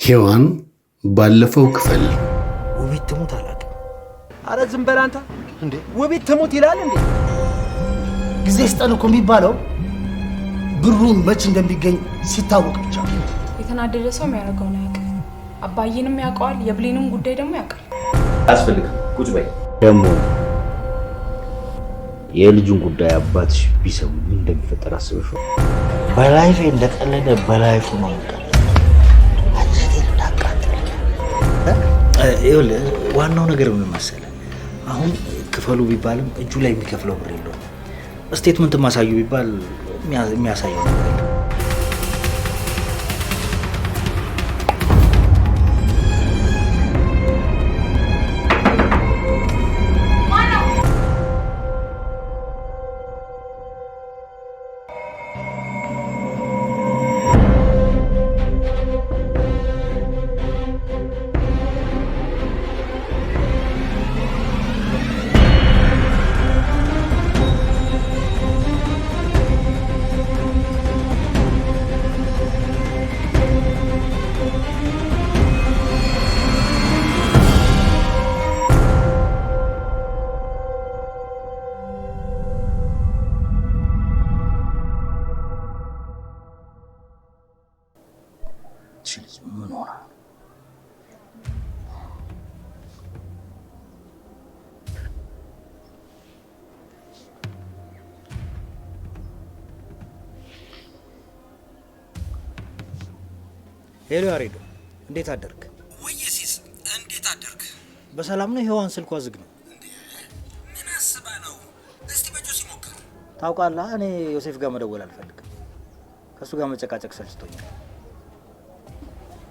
ሔዋን ባለፈው ክፍል ውቢት ትሙት አላውቅም። አረ ዝም በል አንተ እንዴ! ውቢት ትሙት ይላል እንዴ? ጊዜ ስጠን እኮ የሚባለው ብሩን መች እንደሚገኝ ሲታወቅ ብቻ። የተናደደ ሰው የሚያደርገውን አያውቅም። አባዬንም ያውቀዋል፣ የብሌንም ጉዳይ ደግሞ ያውቃል። አስፈልግም ቁጭ በይ። ደግሞ የልጁን ጉዳይ አባትሽ ቢሰሙ ምን እንደሚፈጠር አስበሽ? በላይፍ እንደቀለደ በላይፍ ነው እንቀ ይኸውልህ ዋናው ነገር ምን መሰለህ? አሁን ክፈሉ ቢባልም እጁ ላይ የሚከፍለው ብር የለውም። ስቴትመንት ማሳዩ ቢባል የሚያሳየው ነገር የለም። ምን ሆነ? ሄሎ ያሬዶ፣ እንዴት አደርክ? ወይሲስ እንዴት አደርክ? በሰላም ነው? ሔዋን ስልኳ ዝግ ነው። ምን አስባ ነው? እስቲ በጆሲ ሞክር። ታውቃለህ፣ እኔ ዮሴፍ ጋር መደወል አልፈልግም። ከሱ ጋር መጨቃጨቅ ሰልችቶኛል።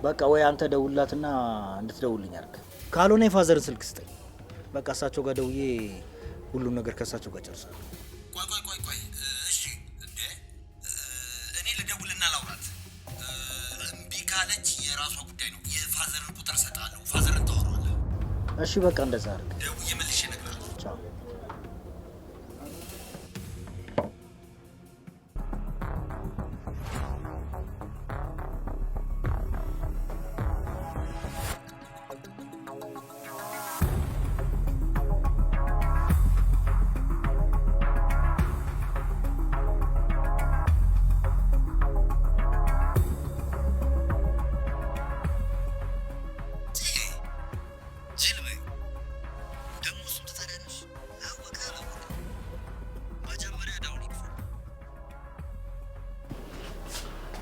በቃ ወይ አንተ ደውላትና እንድትደውልኝ አድርግ። ካልሆነ የፋዘርን ስልክ ስጠኝ። በቃ እሳቸው ጋር ደውዬ ሁሉን ነገር ከእሳቸው ጋር ጨርሳለሁ። ቆይ እሺ። እንዴ እኔ ልደውልና ላውራት። እምቢ ካለች የራሷ ጉዳይ ነው። የፋዘርን ቁጥር እሰጥሃለሁ። ፋዘርን ታወራዋለህ። እሺ በቃ እንደዛ አድርግ። ደውዬ መልሼ እነግርሃለሁ። ቻው።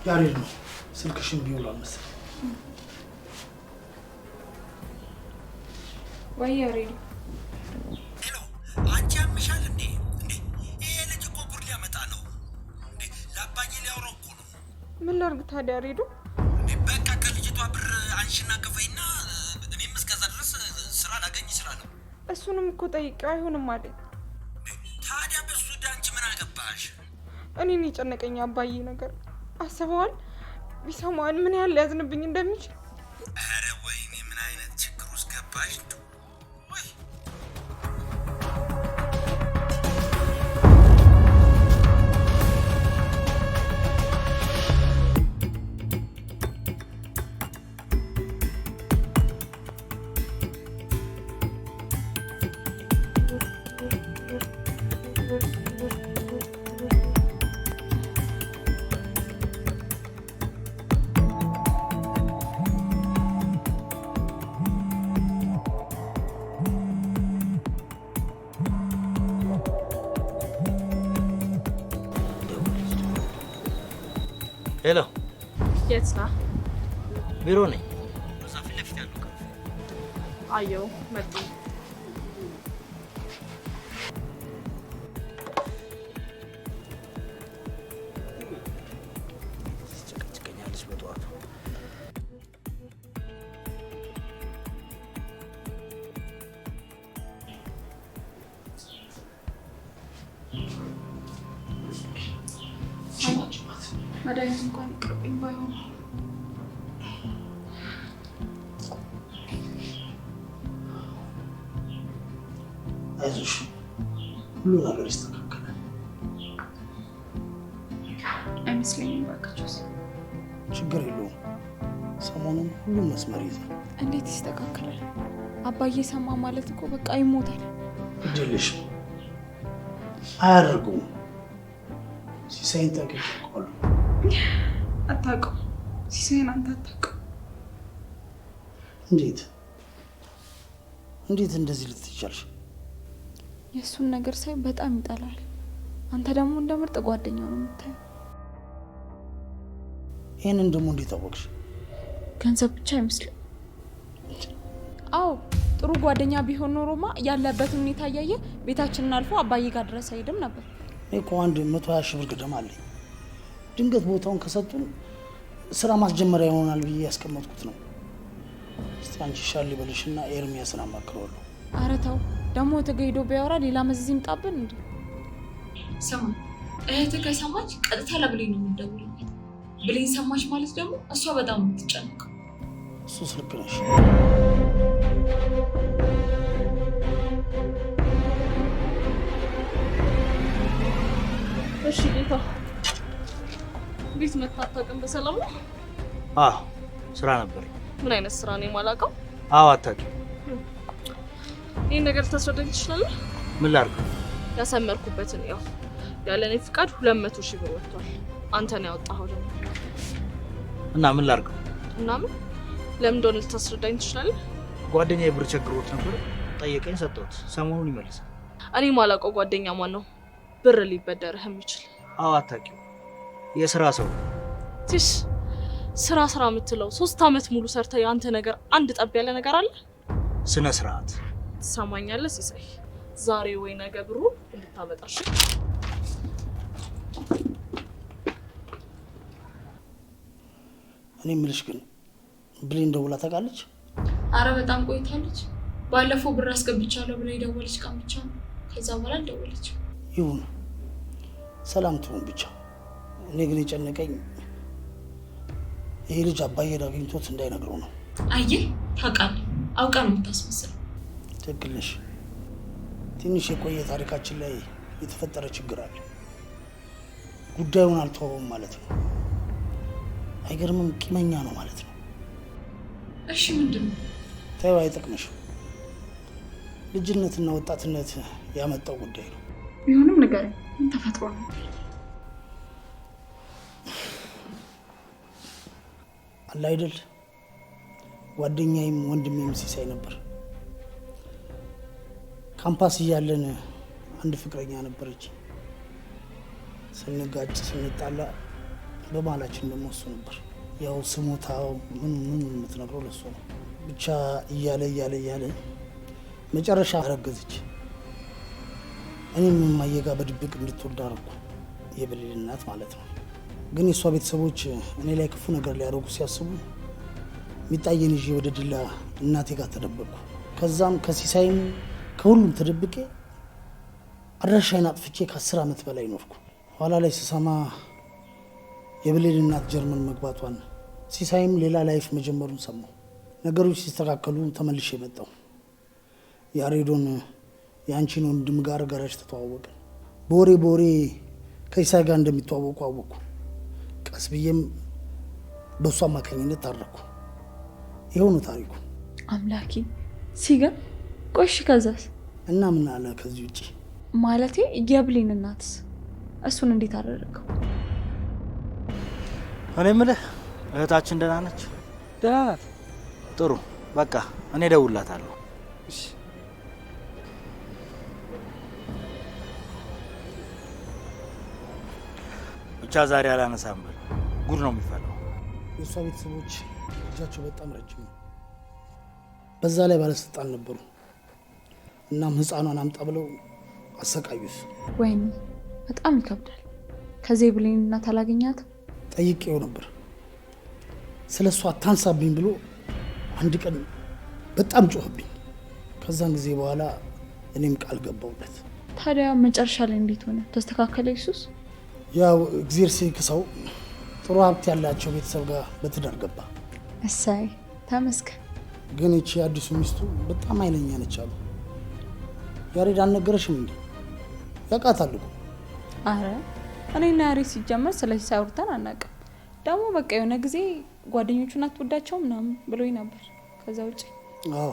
ያሬድ ነው ስልክሽን ቢውሏል መሰለኝ። ወይ ያሬድ፣ ሄሎ፣ አንቺ ያምሻል እንዴ? ይሄ ልጅ እኮ ጉድ ሊያመጣ ነው እንዴ! ለአባዬ ሊያወራው እኮ ነው። ምን ላድርግ ታዲያ ያሬዱ? በቃ ከልጅቷ ብር አንሽና ክፈይና እኔም እስከዛ ድረስ ስራ ላገኝ እችላለሁ። እሱንም እኮ ጠይቄው አይሆንም አለኝ። ታዲያ በሱ አንቺ ምን አገባሽ? እኔን የጨነቀኝ አባዬ ነገር አስበዋል? ቢሰማን ምን ያህል ሊያዝንብኝ እንደሚችል። ኧረ ወይኔ ምን አይነት ችግር ውስጥ ገባሽ? ወይ ሄሎ፣ የት ነህ? ቢሮ ነኝ። እዛ ፊት ለፊት ያለው ካፌ። አየው መጡ። ጨቀጭቀኛለች በጠዋቱ። መድኃኒት እንኳን ቅርብኝ ባይሆን አይዞሽ፣ ሁሉ ነገር ይስተካከላል። አይመስለኝም። ባካችሁስ ችግር የለውም። ሰሞኑን ሁሉም መስመር ይዛል። እንዴት ይስተካከላል? አባዬ ሰማ ማለት እኮ በቃ ይሞታል። እድልሽ አያደርጉም። ሲሳይን ጠቅቀዋል። አታውቀው። ሲሳይን አንተ አታውቀው። እንዴት እንደዚህ ልትቻልሽ? የእሱን ነገር ሳይ በጣም ይጠላል። አንተ ደግሞ እንደ ምርጥ ጓደኛው ነው የምታየው። ይህንን ደግሞ እንዴት አወቅሽ? ገንዘብ ብቻ አይመስልም። አዎ ጥሩ ጓደኛ ቢሆን ኖሮማ ያለበትን ሁኔታ እያየ ቤታችንን አልፎ አባዬ ጋር ድረስ አይሄድም ነበር። እኔ እኮ 120 ሺህ ብር ገደማ አለኝ። ድንገት ቦታውን ከሰጡን ስራ ማስጀመሪያ ይሆናል ብዬ ያስቀመጥኩት ነው። እስቲ አንቺ ሻል ይበልሽና ኤርሚያስን አማክረዋለሁ። ኧረ ተው ደግሞ ተገይዶ ቢያወራ ሌላ መዘዝ ይምጣብን እንዴ። ስማ እህትህ ከሰማች ቀጥታ ለብሌን ነው የምትደውልለት። ብሌን ሰማች ማለት ደግሞ እሷ በጣም የምትጨነቀው። እሱስ ልክ ነሽ። እሺ ጌታ እንዴት መጣህ? አታውቅም? በሰላም ነው? ስራ ነበር። ምን አይነት ስራ ነው የማላውቀው? አታውቂም? ይህን ነገር ልታስረዳኝ ትችላለህ? ምን ላድርግ? ያሰመርኩበትን ያው ያለ እኔ ፍቃድ 200 ሺህ ብር ወጥቷል። አንተ ነው ያወጣኸው ደግሞ። እና ምን ላድርግ? እና ምን ለምን እንደሆነ ልታስረዳኝ ትችላለህ? ጓደኛዬ ብር ቸግሮት ነበር፣ ጠየቀኝ፣ ሰጠሁት። ሰሞኑን ይመልሳል። እኔ የማላውቀው ጓደኛ ማን ነው ብር ሊበደርህ የሚችል? አታውቂው? የስራ ሰው ትሽ ስራ የምትለው 3 አመት ሙሉ ሰርተ ያንተ ነገር አንድ ጠብ ያለ ነገር አለ? ስነ ስርዓት ትሰማኛለህ ሲሳይ? ዛሬ ወይ ነገ ብሩ እንድታመጣሽ። እኔ የምልሽ ግን ብሌን ደውላ ታውቃለች? አረ በጣም ቆይታለች። ባለፈው ብር አስገብቻለሁ ብላ የደወለች ቀን ብቻ ነው። ከዛ በኋላ አልደወለችም። ይሁን ሰላም ትሁን ብቻ። እኔ ግን የጨነቀኝ ይሄ ልጅ አባዬን አግኝቶት እንዳይነግረው ነው። አየህ ታውቃለህ፣ አውቃ ነው የምታስመስለው። ትክክል ነሽ። ትንሽ የቆየ ታሪካችን ላይ የተፈጠረ ችግር አለ። ጉዳዩን አልተወውም ማለት ነው። አይገርምም? ቂመኛ ነው ማለት ነው። እሺ ምንድን ነው? ተይው፣ አይጠቅምሽም። ልጅነትና ወጣትነት ያመጣው ጉዳይ ነው። ቢሆንም ንገረኝ፣ ምን ተፈጥሮ ነው? አለ አይደል ጓደኛዬም ወንድሜም ሲሳይ ነበር። ካምፓስ እያለን አንድ ፍቅረኛ ነበረች። ስንጋጭ ስንጣላ በማላችን ደግሞ እሱ ነበር። ያው ስሞታው ምን የምትነግረው ለሱ ነው። ብቻ እያለ መጨረሻ አረገዘች። እኔም ማየጋ በድብቅ እንድትወልድ አደረኩ። የብሌን እናት ማለት ነው። ግን የእሷ ቤተሰቦች እኔ ላይ ክፉ ነገር ሊያደርጉ ሲያስቡ ሚጣየን ይዤ ወደ ዲላ እናቴ ጋር ተደበቅኩ። ከዛም ከሲሳይም ከሁሉም ተደብቄ አድራሻዬን አጥፍቼ ከ10 ዓመት በላይ ኖርኩ። ኋላ ላይ ስሰማ የብሌን እናት ጀርመን መግባቷን፣ ሲሳይም ሌላ ላይፍ መጀመሩን ሰማሁ። ነገሮች ሲስተካከሉ ተመልሼ መጣሁ። ያሬዶን የአንቺን ወንድም ጋር ገራጅ ተተዋወቀ። በወሬ ከሲሳይ ጋር እንደሚተዋወቁ አወቅኩ። ቀስ ብዬም በእሱ አማካኝነት ታረኩ። ይኸው ነው ታሪኩ። አምላኬ ሲገርም። ቆሽ ከዛስ? እና ምን አለ ከዚህ ውጪ? ማለቴ የብሌን እናትስ እሱን እንዴት አደረገው? እኔ የምልህ እህታችን ደህና ነች? ደህና ናት። ጥሩ በቃ እኔ እደውልላታለሁ። እሺ ብቻ ዛሬ አላነሳም በል፣ ጉድ ነው የሚፈለው። የእሷ ቤተሰቦች እጃቸው በጣም ረጅም ነው። በዛ ላይ ባለስልጣን ነበሩ። እናም ህፃኗን አምጣ ብለው አሰቃዩት። ወይኔ በጣም ይከብዳል። ከዚህ ብሌን እናት አላገኛትም? ጠይቄው ነበር። ስለ እሷ አታንሳብኝ ብሎ አንድ ቀን በጣም ጮህብኝ። ከዛን ጊዜ በኋላ እኔም ቃል ገባውለት። ታዲያ መጨረሻ ላይ እንዴት ሆነ? ተስተካከለ? ኢየሱስ ያው እግዚአብሔር ሲክሰው ጥሩ ሀብት ያላቸው ቤተሰብ ጋር በትዳር ገባ። እሰይ ተመስገን። ግን እቺ አዲሱ ሚስቱ በጣም ኃይለኛ ነች አሉ። ያሬድ አልነገረሽም እንዴ? ያውቃታል እኮ። አረ እኔና ያሬድ ሲጀመር ስለዚህ ሳይወርተን አናውቅም። ደግሞ በቃ የሆነ ጊዜ ጓደኞቹን አትወዳቸውም ምናምን ብሎኝ ነበር። ከዛ ውጭ አዎ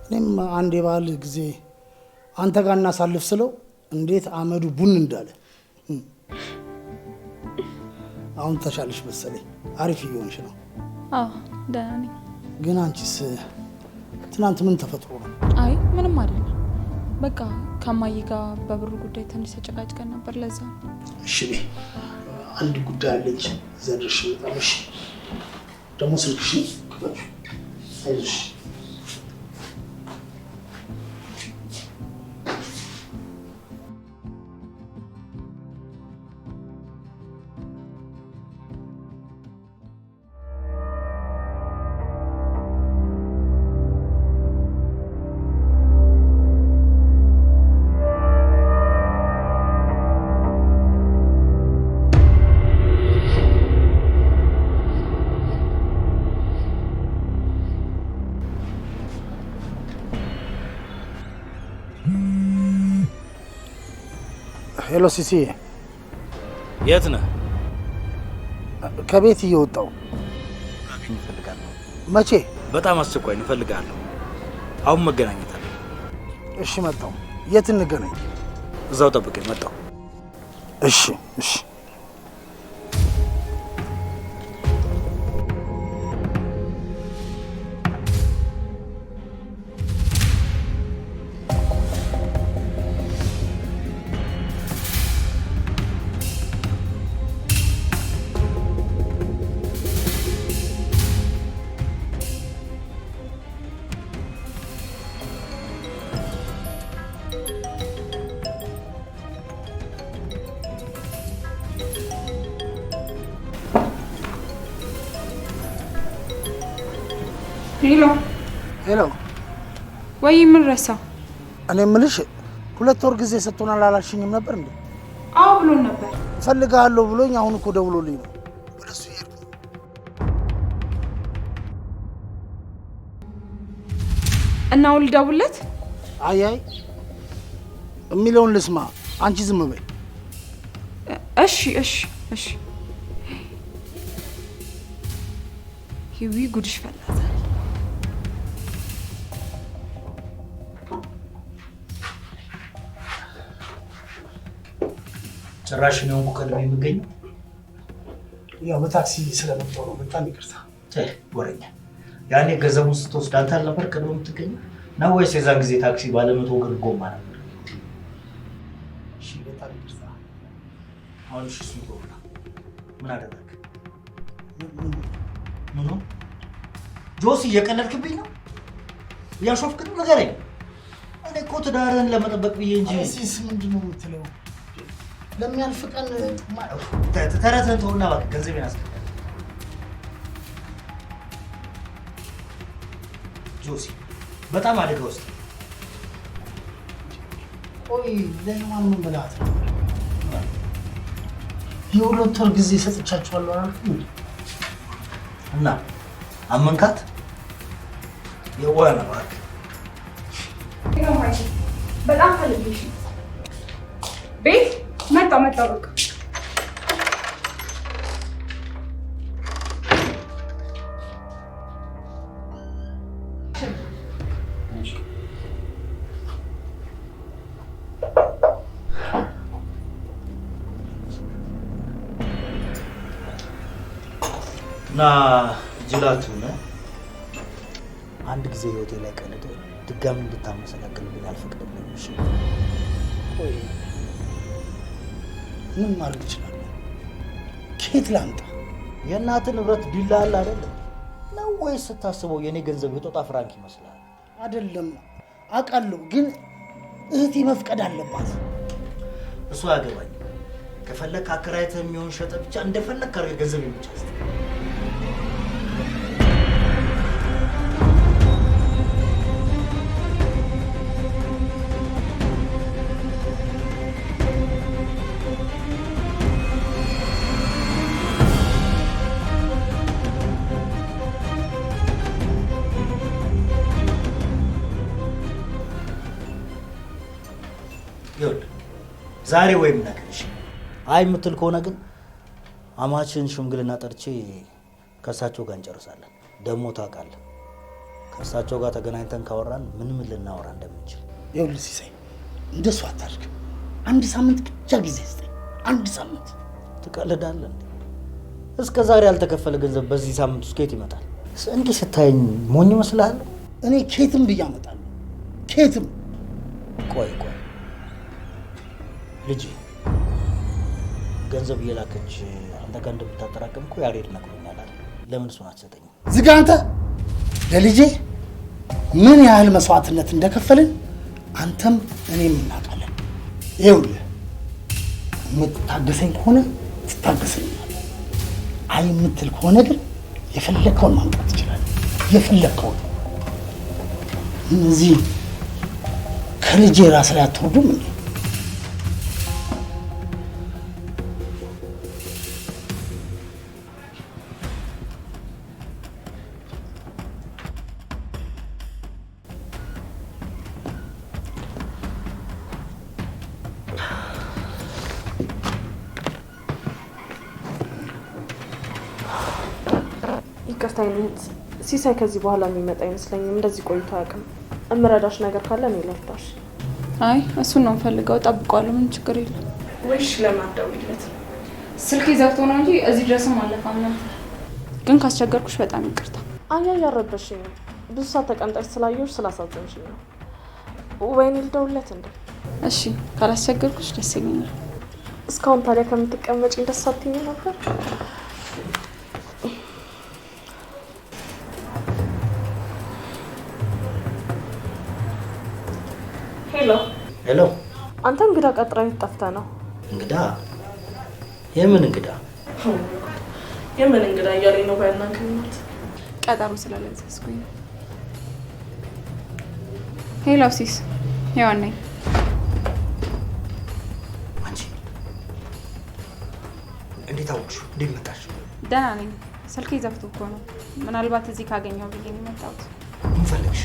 እኔም አንድ የባህል ጊዜ አንተ ጋር እናሳልፍ ስለው እንዴት አመዱ ቡን እንዳለ። አሁን ተሻለሽ መሰለኝ፣ አሪፍ እየሆንሽ ነው። አዎ ደህና ነኝ። ግን አንቺስ ትናንት ምን ተፈጥሮ ነው? አይ ምንም አይደለም። በቃ ከማዬ ጋር በብሩ ጉዳይ ትንሽ ተጨቃጭቀን ነበር፣ ለዛ ነው። እሺ አንድ ጉዳይ አለች፣ እዛ ድረሽ እመጣለሁ። ደግሞ ስልክሽን ክፈች። አይዞሽ። ሄሎ ሲሲ፣ የት ነህ? ከቤት እየወጣሁ። ላገኝ እፈልጋለሁ። መቼ? በጣም አስቸኳይ ነው፣ እፈልጋለሁ። አሁን መገናኘት አለ። እሺ መጣሁ። የት እንገናኝ? እዛው ጠብቀኝ፣ መጣሁ። እሺ እሺ። ሄሎ ሄሎ። ወይ ምን ረሳ? እኔ የምልሽ 2 ወር ጊዜ ሰጥቶናል አላልሽኝም ነበር እንዴ? አዎ ብሎን ነበር። እፈልግሃለሁ ብሎኝ አሁን እኮ ደውሎልኝ ነው። ወደሱ ይሄድ። እና አሁን ልደውልለት? አይ የሚለውን ልስማ፣ አንቺ ዝም በይ። እሺ እሺ እሺ። ሂዊ ጉድሽ ፈላዘ። ጭራሽ ነው ቀድሜ የምገኘው። ያው በታክሲ ስለመጣሁ ነው። በጣም ይቅርታ። ወሬኛ ያኔ ገንዘቡን ስትወስድ አንተ አልነበር ቀድሞ የምትገኘው ነው ወይስ የዛን ጊዜ ታክሲ ባለ 100 ብር ጎማ ነበር? እሺ በጣም ይቅርታ። አሁን እሺ እሱን ተውና ምን አደረግ? ምን ጆሲ እየቀለድክብኝ ነው? እያሾፍክ ነው? ንገረኝ። እኔ እኮ ትዳርህን ለመጠበቅ ብዬ እንጂ። እሺ ምንድን ነው የምትለው? ለሚያልፍ ቀን ተረትህን ተውና እባክህ ገንዘቤን አስገባኝ። ጆሲ በጣም አደጋ ውስጥ። ቆይ ለማን ምን ብላት ነው? የ2 ወር ጊዜ ሰጥቻችኋለሁ አላልኩም እንዴ? እና አመንካት? የዋህ ነው እባክህ። በጣም ፈልጌሽ ቤት መጣ በቃ እና ጅላቱ ነህ። አንድ ጊዜ ህይወቴ ላይ ቀልዶ ድጋሚ እንድታመሰግንልኝ አልፈቅድልኝም። እሺ ቆይ ምን ማድረግ እችላለሁ? ከየት ላምጣ? የእናትህ ንብረት ቢላ አለ አይደለም ነው ወይስ ስታስበው የኔ ገንዘብ የጦጣ ፍራንክ ይመስላል? አይደለም አውቃለሁ፣ ግን እህቴ መፍቀድ አለባት። እሱ አያገባኝም። ከፈለክ አከራይተህ የሚሆን ሸጠ ብቻ እንደፈለክ አድርገህ ገንዘብ የሚቻል ዛሬ ወይም ነገ። እሺ አይ የምትል ከሆነ ግን አማችን ሽምግልና ጠርቼ ከእሳቸው ጋር እንጨርሳለን። ደግሞ ታውቃለህ ከእሳቸው ጋር ተገናኝተን ካወራን ምን ልናወራ እንደምንችል። ይኸውልህ ሲሳይ እንደሱ አታድርግ። አንድ ሳምንት ብቻ ጊዜ ስጠኝ። አንድ ሳምንት። ትቀልዳለህ እንዴ? እስከ ዛሬ ያልተከፈለ ገንዘብ በዚህ ሳምንት ውስጥ ከየት ይመጣል? እንዲህ ስታየኝ ሞኝ እመስልሃለሁ? እኔ ኬትም ብዬ አመጣለሁ። ኬትም። ቆይ ልጅ ገንዘብ እየላከች አንተ ጋር እንደምታጠራቅም እኮ ያሬድ ነግሮኛል አይደል? ለምን እሱን አትሰጠኝም? ዝጋ አንተ። ለልጄ ምን ያህል መስዋዕትነት እንደከፈልን አንተም እኔም እናውቃለን። ይኸውልህ የምትታገሰኝ ከሆነ ትታገሰኛለህ። አይ የምትል ከሆነ ግን የፈለግከውን ማምጣት ትችላለህ። የፈለግከውን። እነዚህ ከልጄ ራስ ላይ አትወርዱም እንዴ? ይቅርታ አይነት ሲሳይ ከዚህ በኋላ የሚመጣ አይመስለኝም። እንደዚህ ቆይቶ አያውቅም። እምረዳሽ ነገር ካለ እኔ ልርዳሽ። አይ እሱን ነው የምፈልገው። ጠብቀዋለሁ። ምን ችግር የለም። ወይሽ ለማደውልለት ስልክ ዘግቶ ነው እንጂ እዚህ ድረስም አለፋም ነበር። ግን ካስቸገርኩሽ በጣም ይቅርታ። አያ ያረበሽኝ ብዙ ሰዓት ተቀምጠሽ ስላየሁሽ ስላሳዘንሽኝ ነው። ወይኔ ልደውልለት እንዴ? እሺ ካላስቸገርኩሽ ደስ ይለኛል። እስካሁን ታዲያ ከምትቀመጪኝ ደስ አትይኝ ነበር? ሄሎ። አንተ እንግዳ ቀጥረህ ጠፍተህ ነው? እንግዳ? የምን እንግዳ? የምን እንግዳ እያለኝ ነው ባያናግሪኝ። ቀጠሮ ስላለዘዝኩኝ። ሄሎ ሲስ፣ ሄዋን ነኝ። አንቺ እንዴት አወቅሽው? እንዴት መጣሽ? ደህና ነኝ። ስልኬ ዘግቶ እኮ ነው። ምናልባት እዚህ ካገኘው ብዬ ነው የመጣሁት። ምን ፈለግሽ?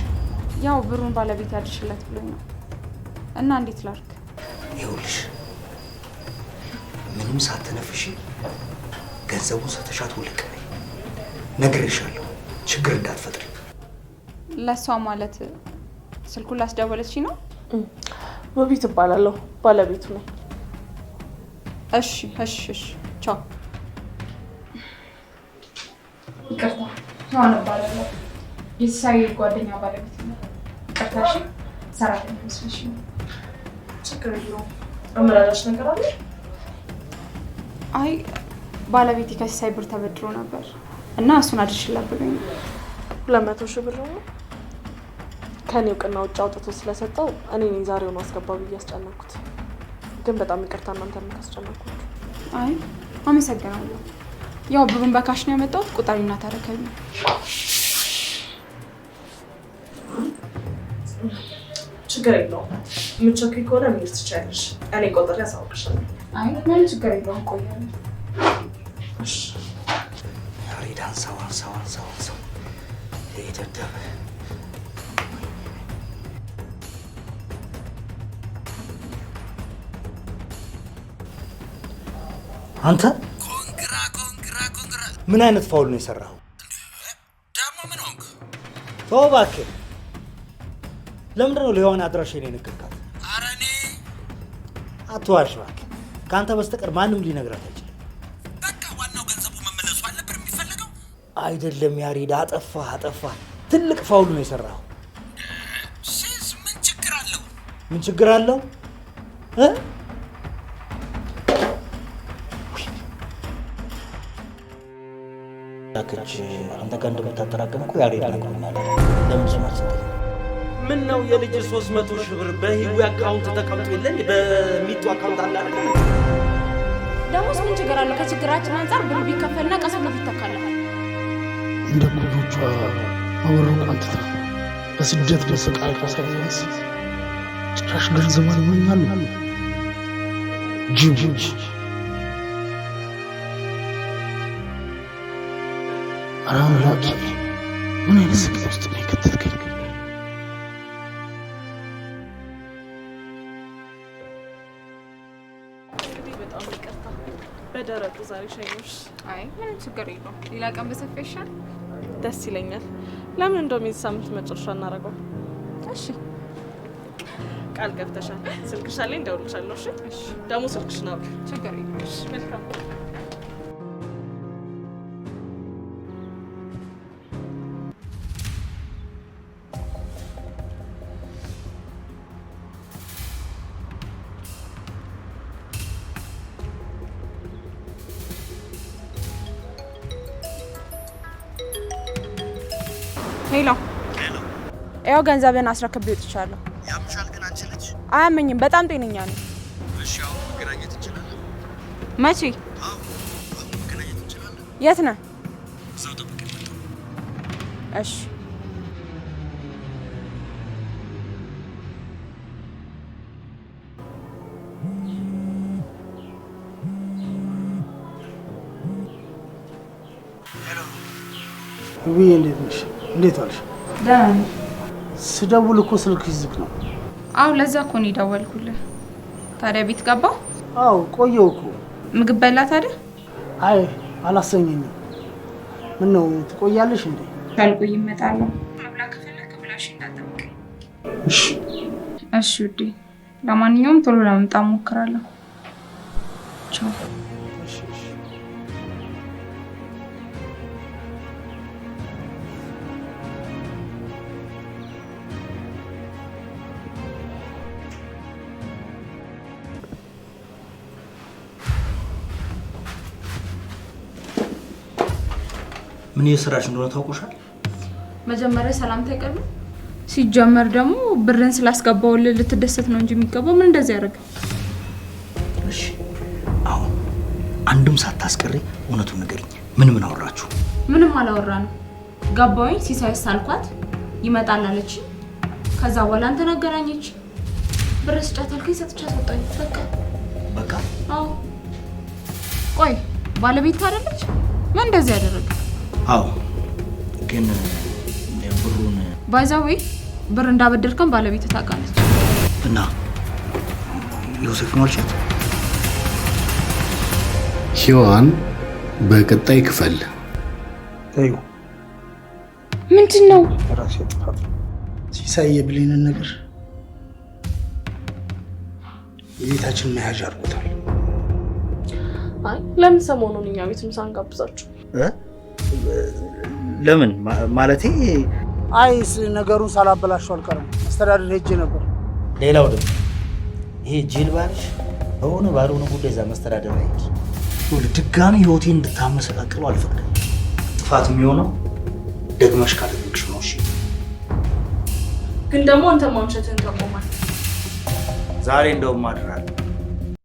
ያው ብሩን ባለቤት ያድርሽለት ብሎኝ ነው። እና እንዴት ላድርግ? ይኸውልሽ ምንም ሳትነፍሺ ገንዘቡን ሰተሻት ውልቅ በይ። ነግሬሻለሁ፣ ችግር እንዳትፈጥሪ። ለሷ ማለት ስልኩን ላስደወለችኝ ነው? ውቢት እባላለሁ፣ ባለቤቱ ነኝ። እሺ እሺ እሺ፣ ቻው። ይቅርታ፣ ሄዋን እባላለሁ። የሲሳይ ጓደኛ ባለቤት ነው። ይቅርታ። እሺ፣ ሰራተኛ መስለሽ ነው። ችግር የለውም። አመላላሽ ነገር አለ? አይ ባለቤቴ ከሲሳይ ብር ተበድሮ ነበር እና እሱን አድርሽላት ብሎኝ ነው። 200,000 ብር ነው። ከኔ እውቅና ውጭ አውጥቶ ስለሰጠው እኔ ነኝ ዛሬውን አስገባው ብዬ አስጨነኩት። ግን በጣም ይቅርታ እናንተን ካስጨነኩት። አይ አመሰግናለሁ። ያው ብሩን በካሽ ነው ያመጣሁት። ቁጠሪና ታረከኝ። ችግር የለውም። የምትቸኩይ ከሆነ መሄድ ትችያለሽ። እኔ ቆጥሬ አሳውቅሻለሁ። አይ ምንም ችግር የለውም። ቆያለሁ። እሺ ያሬድ አንሳው። ደደብ አንተ ኮንግራ ምን አይነት ፋውል ነው የሰራኸው? ደግሞ ምን ሆንክ? ተው እባክህ። ለምንድን ነው ለሔዋን አድራሻዬን የነገርካት? ኧረ እኔ አትዋሽ እባክህ። ከአንተ በስተቀር ማንም ሊነግራት አይችልም። በቃ ዋናው ገንዘቡ መመለሱ አልነበር የሚፈልገው? አይደለም ያሬድ፣ አጠፋህ። ትልቅ ፋውል ነው የሰራኸው። ሲስ ምን ችግር አለው? ምን ችግር አለው? ላከች አንተ ጋር እንደምታጠራቅም እኮ ያሬድ ነግሮኛል። ለምን ስም አልሰጠኝም? ምን ነው የልጅ 300,000 ብር በህዊ አካውንት ተቀምጦ የለ እንዴ? በሚጡ አካውንት አለ አይደል? ደሞስ ምን ችግር አለው? ከችግራችን አንጻር ብር ቢከፈልና ቀስ ብሎ ይተካል። እንደ ጉዶቿ አወረቋን ትታ በስደት በስቃይ ከሳይንስ ጭራሽ ገንዘቧን ይመኛሉ። ጅቦች አምላኬ ምን አይነት ስቃይ ውስጥ ነው የከተትከኝ? በጣም ይቅርታ በደረቁ ዛሬ ሸኞሽ። አይ ምንም ችግር የለውም። ሌላ ቀን በሰፊ ይሻል። ደስ ይለኛል። ለምን እንደውም የዚህ ሳምንት መጨረሻ እናደርገው? እሺ ቃል ገብተሻል። ስልክሽ አለኝ፣ እደውልልሻለሁ። እሺ ደግሞ ስልክሽን አውሪ። ችግር የለውም። እሺ መልካም ሄሎ ያው ገንዘብን አስረክቤ ወጥቻለሁ። ያምሻል ግን አንቺ ልጅ አያመኝም። በጣም ጤነኛ ነኝ። እሺ አሁን መገናኘት እንችላለን? መቼ? አሁን መገናኘት እንችላለን? የት ነህ? እዛው ጠብቀኝ። እሺ ውብዬ እንዴት ነሽ? እንዴት ዋልሽ? ደህና ነኝ። ስደውል እኮ ስልክ ዝግ ነው። አዎ ለዛ እኮ ነው የደወልኩልህ። ታዲያ ቤት ገባ? አዎ ቆየው እኮ። ምግብ በላ ታዲያ? አይ አላሰኘኝም። ምን ነው ትቆያለሽ እንዴ? ካልቆይ እመጣለሁ። መብላ ከፈለክ ብላሽ እንዳጠብቀኝ። እሺ እሺ ውዴ። ለማንኛውም ቶሎ ለመምጣት እሞክራለሁ። ቻው። እሺ እሺ። ምን እየሰራሽ እንደሆነ ታውቁሻል? መጀመሪያ ሰላምታ አይቀርም። ሲጀመር ደግሞ ብርን ስላስገባውልህ ልትደሰት ነው እንጂ የሚገባው ምን እንደዚህ ያደርግ። እሺ አሁን አንድም ሳታስቀሪ እውነቱን ንገሪኝ። ምን አወራችሁ? ምንም አላወራንም። ገባኝ ሲሳይስ አልኳት ይመጣል አለች። ከዛ በኋላ አንተ ነገራኘች። ብር ስጫት አልከኝ ሰጥቻት ወጣኝ። በቃ አዎ። ቆይ ባለቤት አይደለች? ምን እንደዚህ ያደረገ? አዎ ግን ብሩን ባይዛዌ ብር እንዳበደርከን ባለቤት ታውቃለች። እና ዮሴፍ ነው አልሻት? ሔዋን በቀጣይ ክፍል ታዩ ምንድነው? ራሴ ጥፋት ሲሳይ የብሌንን ነገር የቤታችን መያዣ አድርጎታል። አይ ለምን ሰሞኑን እኛ ቤትም ሳንጋብዛችሁ? ለምን ማለቴ? አይስ ነገሩን ሳላበላሽው አልቀርም። አስተዳደር ሄጄ ነበር። ሌላው ደግሞ ይሄ ጅል ባልሽ በሆነ ባልሆነ ጉዳይ እዛ መስተዳደር አይሄድ። ድጋሚ ህይወቴን እንድታመሰቃቅሉ አልፈቅድም። ጥፋት የሚሆነው ደግመሽ ካደረግሽ ነው። እሺ ግን ደግሞ አንተ ማምሸትን ታቆማለህ። ዛሬ እንደውም አድራለሁ።